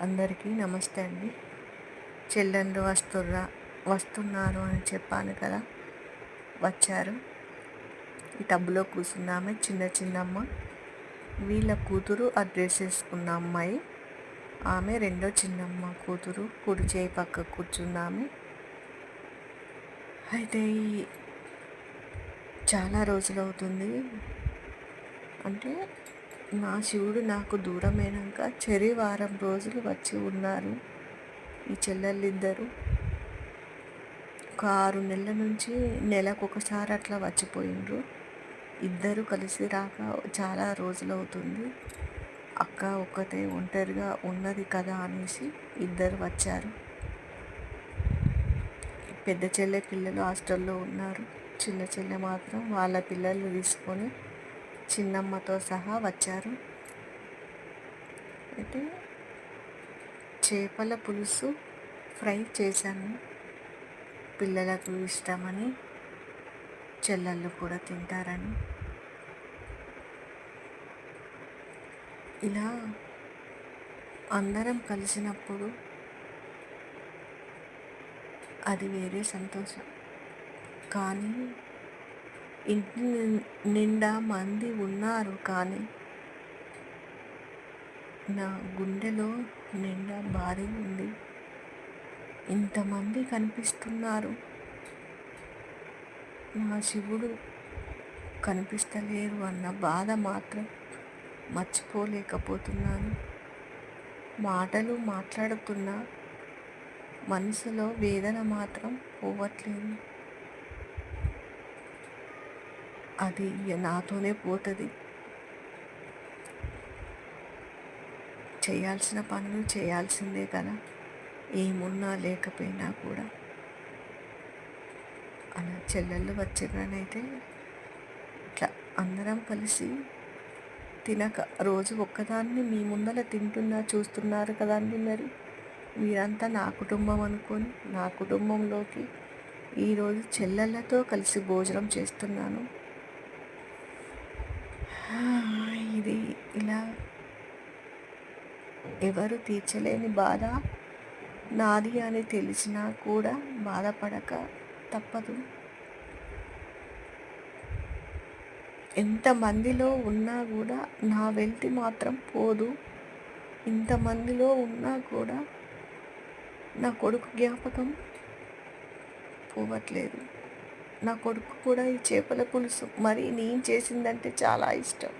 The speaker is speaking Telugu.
అందరికీ నమస్తే అండి. చెల్లెళ్ళు వస్తున్నారు అని చెప్పాను కదా, వచ్చారు. ఈ టబ్లో కూర్చున్నామే చిన్నమ్మ, వీళ్ళ కూతురు ఆ డ్రెస్ వేసుకున్న అమ్మాయి, ఆమె రెండో చిన్నమ్మ కూతురు, కుడి చేయి పక్క కూర్చున్నామే. అయితే చాలా రోజులు అవుతుంది, అంటే నా శివుడు నాకు దూరమైనాక వారం రోజులు వచ్చి ఉన్నారు ఈ చెల్లెళ్ళిద్దరు. ఒక 6 నెలల నుంచి నెలకు ఒకసారి అట్లా వచ్చిపోయిండ్రు. ఇద్దరు కలిసి రాక చాలా రోజులు అవుతుంది. అక్క ఒక్కతే ఒంటరిగా ఉన్నది కదా అనేసి ఇద్దరు వచ్చారు. పెద్ద చెల్లె పిల్లలు హాస్టల్లో ఉన్నారు. చిన్న చెల్లె మాత్రం వాళ్ళ పిల్లలు తీసుకొని చిన్నమ్మతో సహా వచ్చారు. అయితే చేపల పులుసు ఫ్రై చేశాను, పిల్లలకు ఇష్టమని, చెల్లెళ్ళు కూడా తింటారని. ఇలా అందరం కలిసినప్పుడు అది వేరే సంతోషం. కానీ ఇంటి నిండా మంది ఉన్నారు, కానీ నా గుండెలో నిండా భారీ ఉంది. ఇంతమంది కనిపిస్తున్నారు, నా శివుడు కనిపిస్తలేరు అన్న బాధ మాత్రం మర్చిపోలేకపోతున్నాను. మాటలు మాట్లాడుతున్నా మనసులో వేదన మాత్రం పోవట్లేదు. అది నాతోనే పోతుంది. చేయాల్సిన పనులు చేయాల్సిందే కదా, ఏమున్నా లేకపోయినా కూడా. అలా చెల్లెళ్ళు వచ్చినైతే ఇట్లా అందరం కలిసి తినక, రోజు ఒక్కదాన్ని మీ ముందర తింటున్నా చూస్తున్నారు కదండి. మరి మీరంతా నా కుటుంబం అనుకొని నా కుటుంబంలోకి ఈరోజు చెల్లెళ్ళతో కలిసి భోజనం చేస్తున్నాను. ఇది ఇలా ఎవరు తీర్చలేని బాధ నాది అని తెలిసినా కూడా బాధపడక తప్పదు. ఎంతమందిలో ఉన్నా కూడా నా వెళ్తి మాత్రం పోదు. ఇంతమందిలో ఉన్నా కూడా నా కొడుకు జ్ఞాపకం పోవట్లేదు. నా కొడుకు కూడా ఈ చేపల పులుసు మరి నేను చేసిందంటే చాలా ఇష్టం.